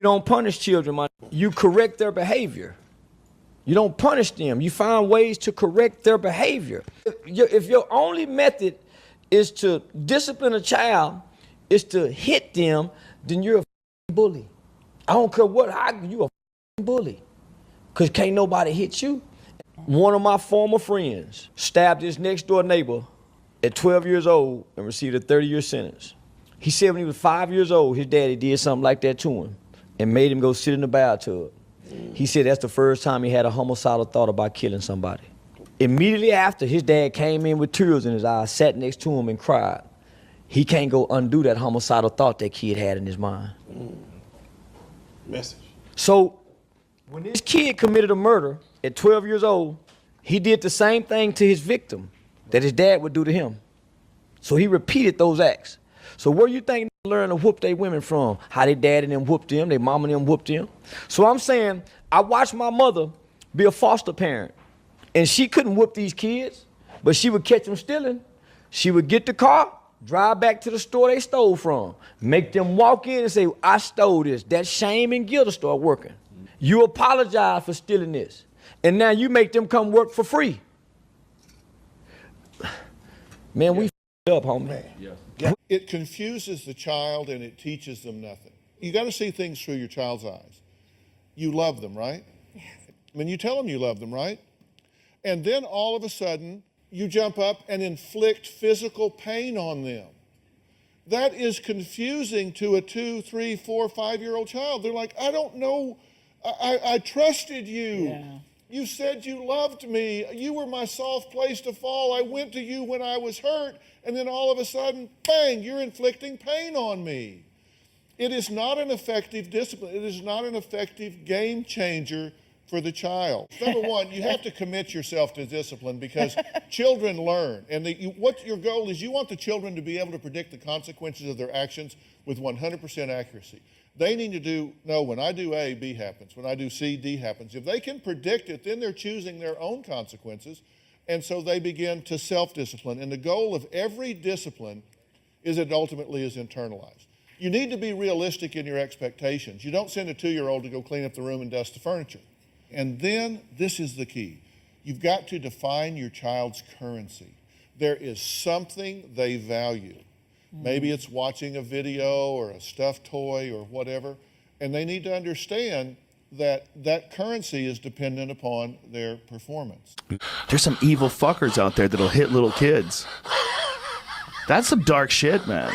You don't punish children, man. You correct their behavior. You don't punish them. You find ways to correct their behavior. If your only method is to discipline a child, is to hit them, then you're a bully. I don't care you a bully. Because can't nobody hit you. One of my former friends stabbed his next door neighbor at 12 years old and received a 30-year sentence. He said when he was 5 years old, his daddy did something like that to him and made him go sit in the bathtub. He said that's the first time he had a homicidal thought about killing somebody. Immediately after, his dad came in with tears in his eyes, sat next to him and cried. He can't go undo that homicidal thought that kid had in his mind. Message. So when this kid committed a murder at 12 years old, he did the same thing to his victim that his dad would do to him. So he repeated those acts. So where you think they learn to whoop their women from? How their dad and them whooped them, their mama and them whooped them. So I'm saying, I watched my mother be a foster parent, and she couldn't whoop these kids, but she would catch them stealing. She would get the car, drive back to the store they stole from, make them walk in and say, I stole this. That shame and guilt will start working. You apologize for stealing this, and now you make them come work for free. Man, we f***ed up, homie. Yeah. It confuses the child and it teaches them nothing. You got to see things through your child's eyes. You love them, right? Yes. I mean, you tell them you love them, right? And then all of a sudden, you jump up and inflict physical pain on them. That is confusing to a 2, 3, 4, 5-year-old child. They're like, I don't know, I trusted you. Yeah. You said you loved me. You were my soft place to fall. I went to you when I was hurt, and then all of a sudden, bang, you're inflicting pain on me. It is not an effective discipline. It is not an effective game changer for the child. Number one, you have to commit yourself to discipline because children learn. And what your goal is, you want the children to be able to predict the consequences of their actions with 100% accuracy. They need to know when I do A, B happens. When I do C, D happens. If they can predict it, then they're choosing their own consequences. And so they begin to self-discipline. And the goal of every discipline is it ultimately is internalized. You need to be realistic in your expectations. You don't send a 2-year-old to go clean up the room and dust the furniture. And then, this is the key. You've got to define your child's currency. There is something they value. Maybe it's watching a video or a stuffed toy or whatever, and they need to understand that that currency is dependent upon their performance. There's some evil fuckers out there that'll hit little kids. That's some dark shit, man.